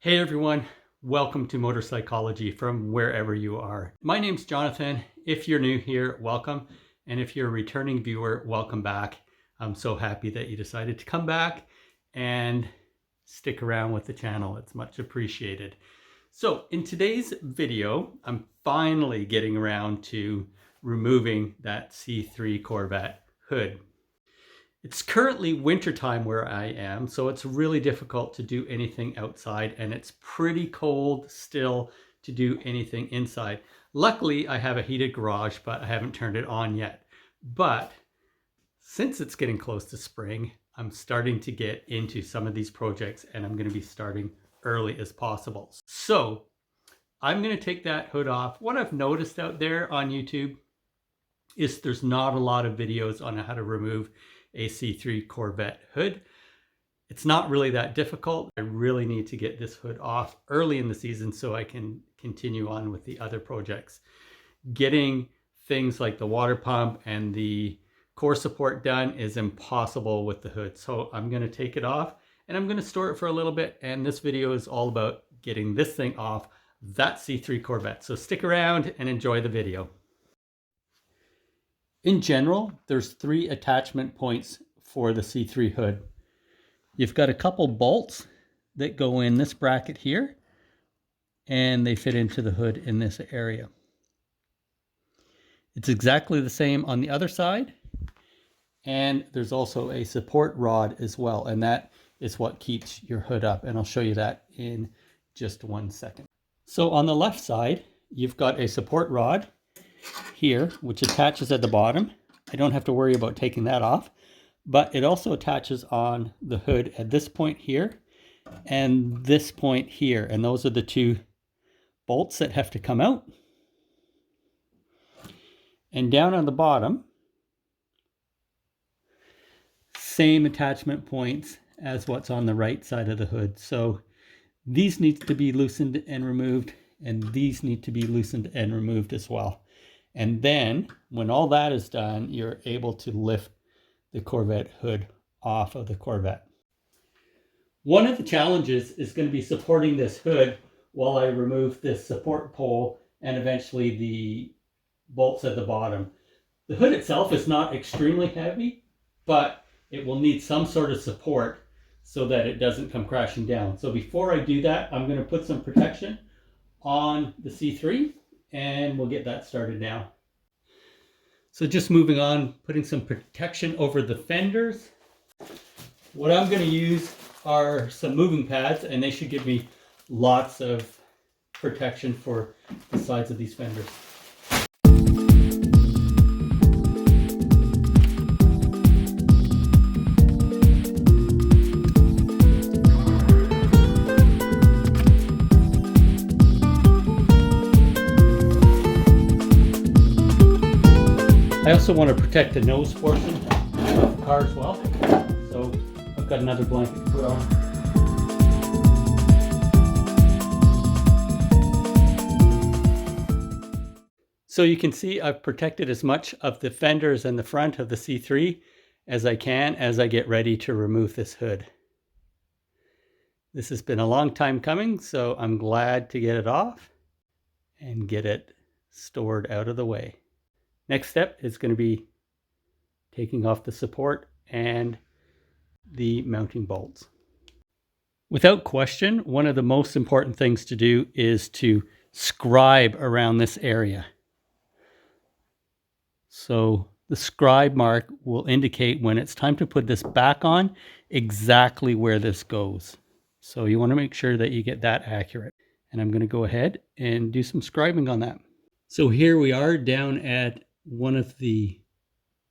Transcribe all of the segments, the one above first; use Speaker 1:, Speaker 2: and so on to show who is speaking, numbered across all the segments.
Speaker 1: Hey everyone, welcome to Motor Psychology from wherever you are. My name's Jonathan. If you're new here, welcome. And if you're a returning viewer, welcome back. I'm so happy that you decided to come back and stick around with the channel. It's much appreciated. So in today's video, I'm finally getting around to removing that C3 Corvette hood. It's currently wintertime where I am, so it's really difficult to do anything outside, and it's pretty cold still to do anything inside. Luckily, I have a heated garage, but I haven't turned it on yet. But since it's getting close to spring, I'm starting to get into some of these projects, and I'm going to be starting early as possible. So I'm going to take that hood off. What I've noticed out there on YouTube is there's not a lot of videos on how to remove a C3 Corvette hood. It's not really that difficult. I really need to get this hood off early in the season so I can continue on with the other projects. Getting things like the water pump and the core support done is impossible with the hood. So I'm going to take it off and I'm going to store it for a little bit. And this video is all about getting this thing off that C3 Corvette. So stick around and enjoy the video. In general, there's 3 attachment points for the C3 hood. You've got a couple bolts that go in this bracket here, and they fit into the hood in this area. It's exactly the same on the other side, and there's also a support rod as well, and that is what keeps your hood up, and I'll show you that in just 1 second. So on the left side, you've got a support rod here, which attaches at the bottom. I don't have to worry about taking that off, but it also attaches on the hood at this point here and this point here, and those are the 2 bolts that have to come out. And down on the bottom, same attachment points as what's on the right side of the hood. So these need to be loosened and removed, and these need to be loosened and removed as well. And then when all that is done, you're able to lift the Corvette hood off of the Corvette. One of the challenges is going to be supporting this hood while I remove this support pole and eventually the bolts at the bottom. The hood itself is not extremely heavy, but it will need some sort of support so that it doesn't come crashing down. So before I do that, I'm going to put some protection on the C3. And we'll get that started now. So just moving on, putting some protection over the fenders. What I'm going to use are some moving pads, and they should give me lots of protection for the sides of these fenders. I also want to protect the nose portion of the car as well, so I've got another blanket to put on. So you can see I've protected as much of the fenders and the front of the C3 as I can as I get ready to remove this hood. This has been a long time coming, so I'm glad to get it off and get it stored out of the way. Next step is going to be taking off the support and the mounting bolts. Without question, one of the most important things to do is to scribe around this area. So the scribe mark will indicate when it's time to put this back on exactly where this goes. So you want to make sure that you get that accurate. And I'm going to go ahead and do some scribing on that. So here we are down at one of the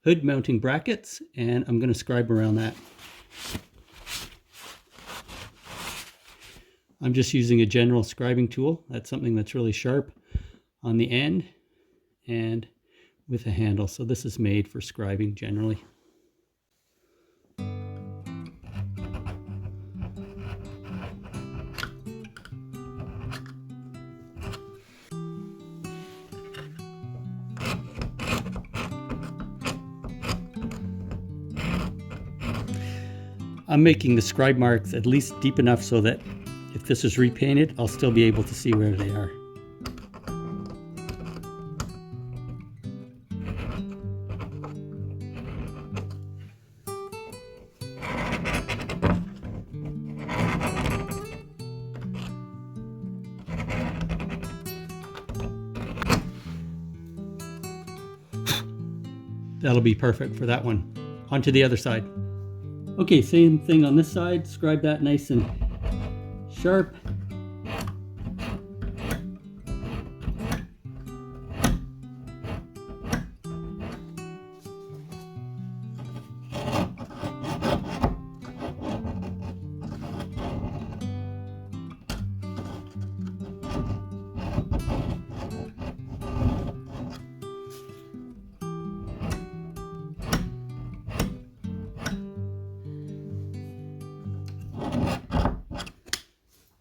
Speaker 1: hood mounting brackets, and I'm going to scribe around that. I'm just using a general scribing tool. That's something that's really sharp on the end and with a handle. So this is made for scribing generally. I'm making the scribe marks at least deep enough so that if this is repainted, I'll still be able to see where they are. That'll be perfect for that one. On to the other side. Okay, same thing on this side. Scribe that nice and sharp.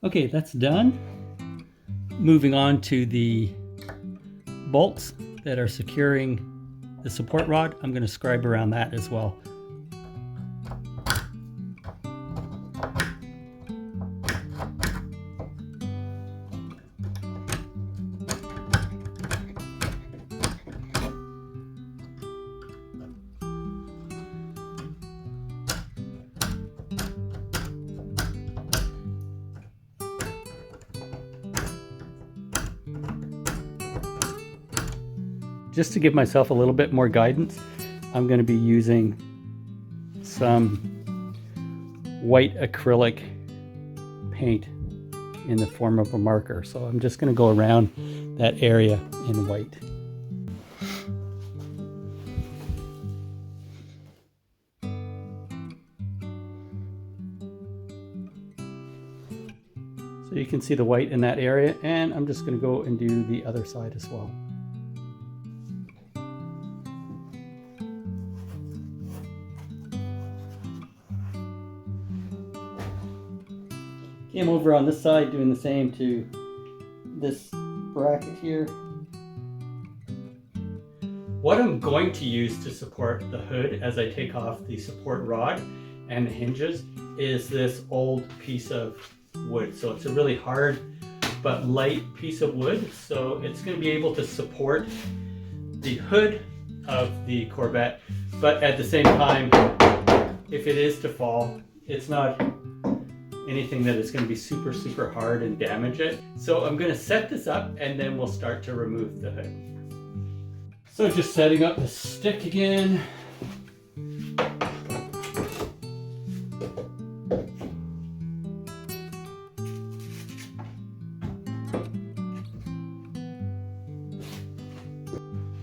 Speaker 1: Okay, that's done. Moving on to the bolts that are securing the support rod. I'm going to scribe around that as well. Just to give myself a little bit more guidance, I'm going to be using some white acrylic paint in the form of a marker. So I'm just going to go around that area in white. So you can see the white in that area, and I'm just going to go and do the other side as well. Came over on this side doing the same to this bracket here. What I'm going to use to support the hood as I take off the support rod and the hinges is this old piece of wood. So it's a really hard but light piece of wood. So it's going to be able to support the hood of the Corvette, but at the same time, if it is to fall, it's not anything that is going to be super hard and damage it. So I'm going to set this up and then we'll start to remove the hood. So just setting up the stick again.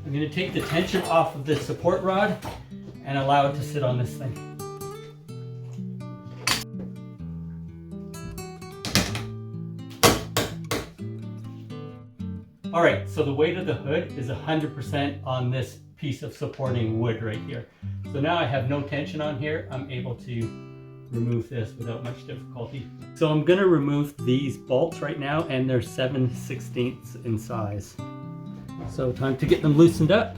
Speaker 1: I'm going to take the tension off of this support rod and allow it to sit on this thing. All right, so the weight of the hood is 100% on this piece of supporting wood right here. So now I have no tension on here. I'm able to remove this without much difficulty. So I'm gonna remove these bolts right now, and they're 7/16 in size. So time to get them loosened up.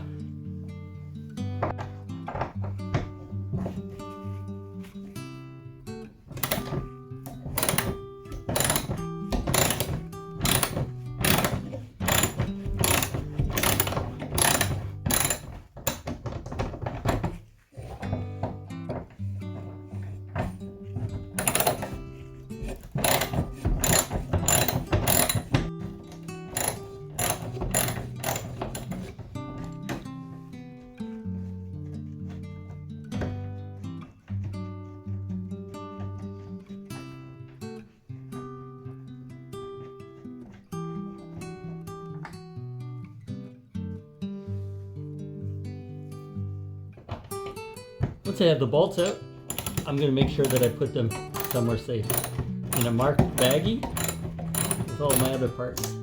Speaker 1: Once I have the bolts out, I'm going to make sure that I put them somewhere safe. In a marked baggie with all my other parts.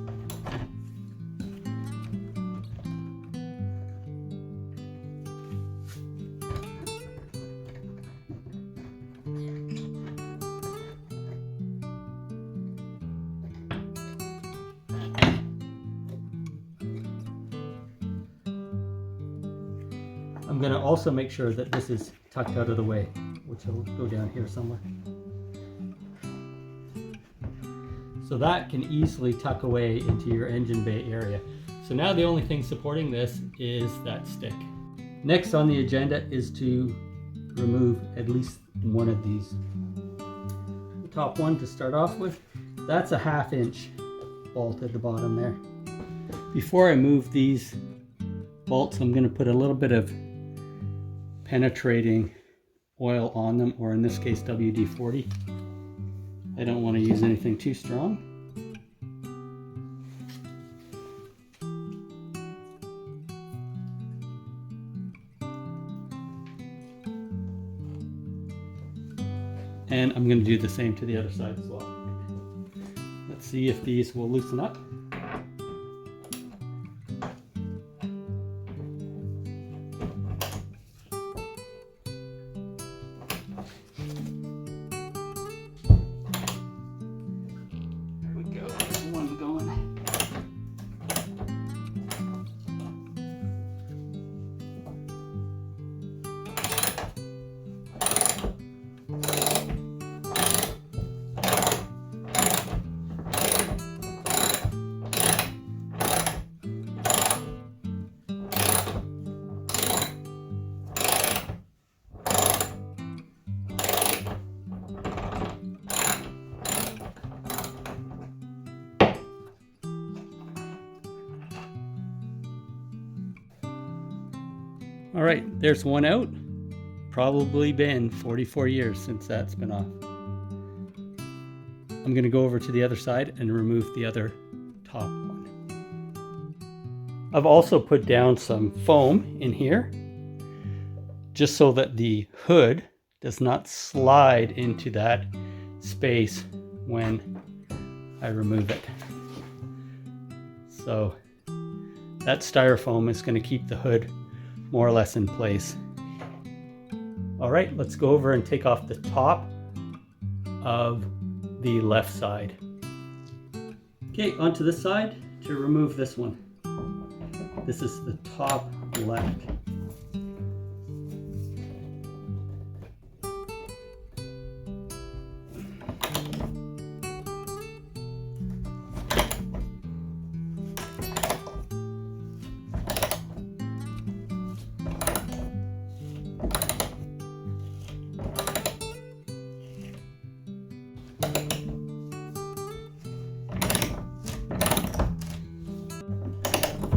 Speaker 1: I'm going to also make sure that this is tucked out of the way, which will go down here somewhere. So that can easily tuck away into your engine bay area. So now the only thing supporting this is that stick. Next on the agenda is to remove at least one of these. The top one to start off with, that's a 1/2 inch bolt at the bottom there. Before I move these bolts, I'm going to put a little bit of penetrating oil on them, or in this case WD-40. I don't want to use anything too strong. And I'm going to do the same to the other side as well. Let's see if these will loosen up. There we go. One going. All right, there's one out. Probably been 44 years since that's been off. I'm going to go over to the other side and remove the other top one. I've also put down some foam in here, just so that the hood does not slide into that space when I remove it. So that styrofoam is going to keep the hood more or less in place. All right, let's go over and take off the top of the left side. Okay, onto this side to remove this one. This is the top left.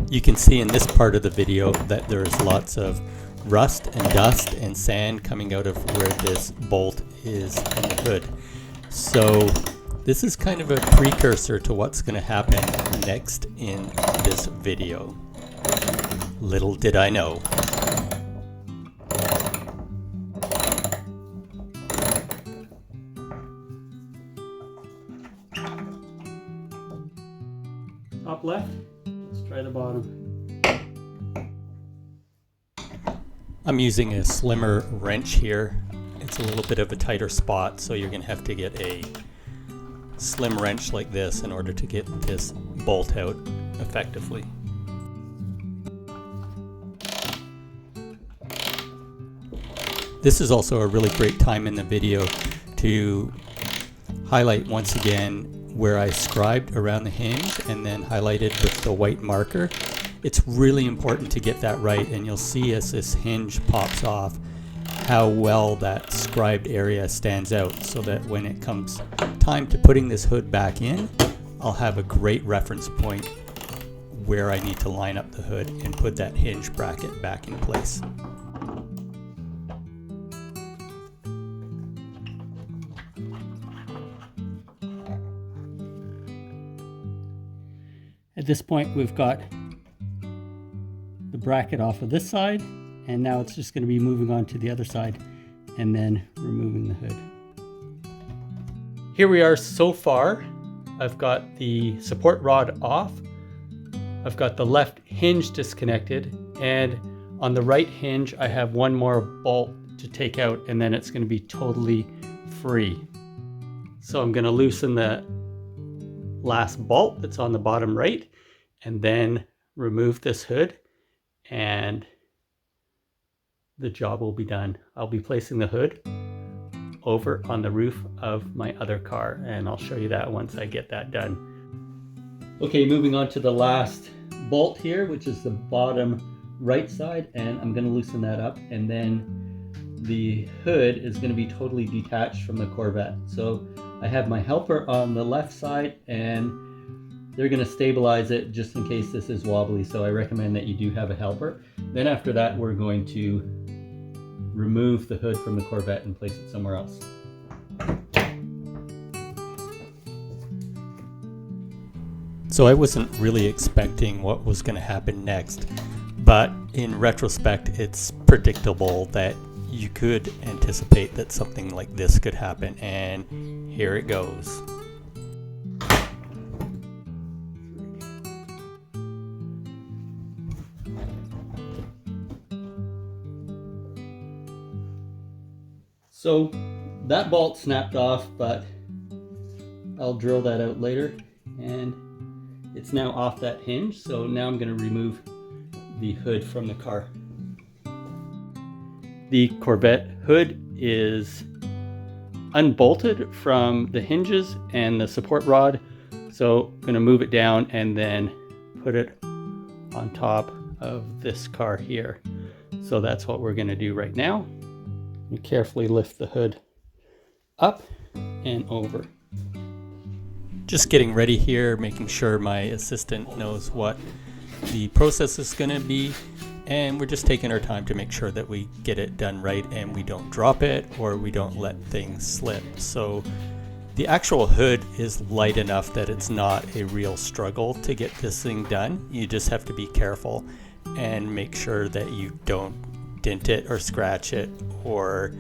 Speaker 1: You can see in this part of the video that there's lots of rust and dust and sand coming out of where this bolt is in the hood. So this is kind of a precursor to what's going to happen next in this video. Little did I know. Top left. Let's try the bottom. I'm using a slimmer wrench here. It's a little bit of a tighter spot, so you're going to have to get a slim wrench like this in order to get this bolt out effectively. This is also a really great time in the video to highlight once again where I scribed around the hinge and then highlighted with the white marker. It's really important to get that right, and you'll see as this hinge pops off how well that scribed area stands out, so that when it comes time to putting this hood back in, I'll have a great reference point where I need to line up the hood and put that hinge bracket back in place. At this point, we've got the bracket off of this side, and now it's just going to be moving on to the other side and then removing the hood. Here we are so far. I've got the support rod off. I've got the left hinge disconnected, and on the right hinge I have one more bolt to take out, and then it's going to be totally free. So I'm going to loosen the last bolt that's on the bottom right and then remove this hood, and the job will be done. I'll be placing the hood over on the roof of my other car, and I'll show you that once I get that done. Okay, moving on to the last bolt here, which is the bottom right side, and I'm going to loosen that up, and then the hood is going to be totally detached from the Corvette. So I have my helper on the left side, and they're going to stabilize it just in case this is wobbly, so I recommend that you do have a helper. Then after that, we're going to remove the hood from the Corvette and place it somewhere else. So I wasn't really expecting what was going to happen next, but in retrospect, it's predictable that you could anticipate that something like this could happen, and here it goes. So that bolt snapped off, but I'll drill that out later, and it's now off that hinge. So now I'm going to remove the hood from the car. The Corvette hood is unbolted from the hinges and the support rod, so I'm going to move it down and then put it on top of this car here. So that's what we're going to do right now. You carefully lift the hood up and over. Just getting ready here, making sure my assistant knows what the process is going to be, and we're just taking our time to make sure that we get it done right and we don't drop it or we don't let things slip. So the actual hood is light enough that it's not a real struggle to get this thing done. You just have to be careful and make sure that you don't dent it or scratch it or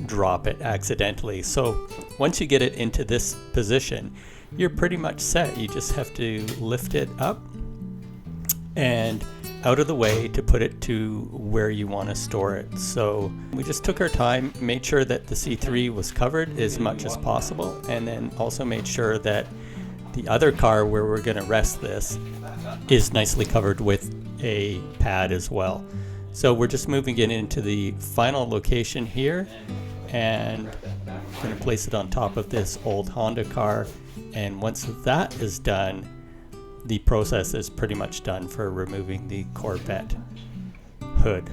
Speaker 1: drop it accidentally. So once you get it into this position, you're pretty much set. You just have to lift it up and out of the way to put it to where you want to store it. So we just took our time, made sure that the C3 was covered as much as possible, and then also made sure that the other car where we're going to rest this is nicely covered with a pad as well. So we're just moving it into the final location here, and I'm going to place it on top of this old Honda car. And once that is done, the process is pretty much done for removing the Corvette hood.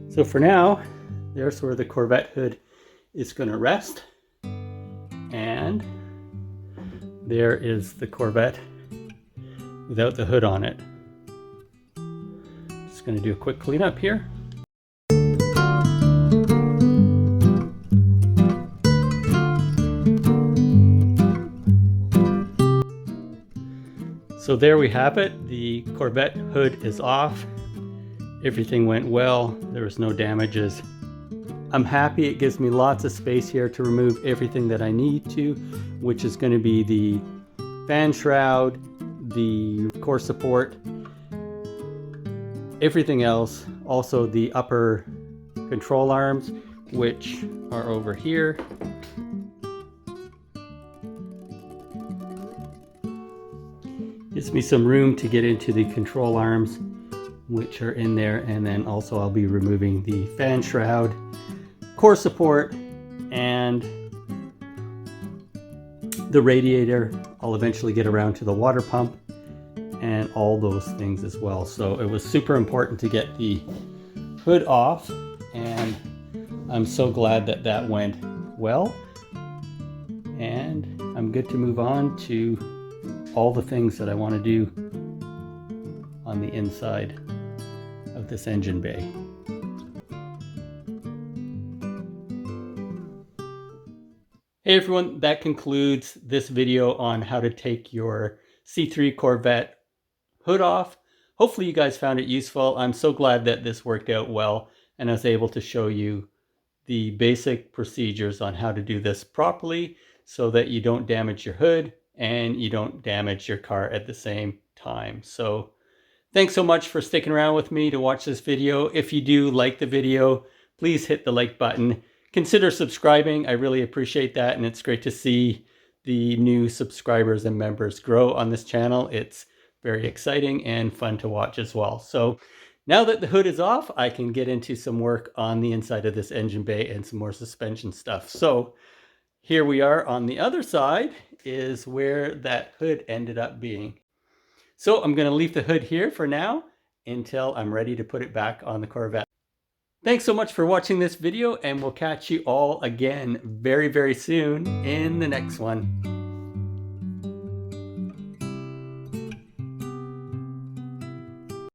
Speaker 1: So for now, there's where the Corvette hood is going to rest, and there is the Corvette without the hood on it. Just going to do a quick cleanup here. So there we have it. The Corvette hood is off. Everything went well. There was no damages. I'm happy. It gives me lots of space here to remove everything that I need to, which is going to be the fan shroud, the core support, everything else. Also the upper control arms, which are over here. Gives me some room to get into the control arms, which are in there, and then also I'll be removing the fan shroud, core support, and the radiator. I'll eventually get around to the water pump and all those things as well. So it was super important to get the hood off, and I'm so glad that that went well, and I'm good to move on to all the things that I want to do on the inside of this engine bay. Hey everyone, that concludes this video on how to take your C3 Corvette hood off. Hopefully you guys found it useful. I'm so glad that this worked out well, and I was able to show you the basic procedures on how to do this properly so that you don't damage your hood and you don't damage your car at the same time. So thanks so much for sticking around with me to watch this video. If you do like the video, please hit the like button. consider subscribing. I really appreciate that, and it's great to see the new subscribers and members grow on this channel. It's very exciting and fun to watch as well. So now that the hood is off, I can get into some work on the inside of this engine bay and some more suspension stuff. So here we are on the other side is where that hood ended up being. So I'm going to leave the hood here for now until I'm ready to put it back on the Corvette. Thanks so much for watching this video, and we'll catch you all again very, very soon in the next one.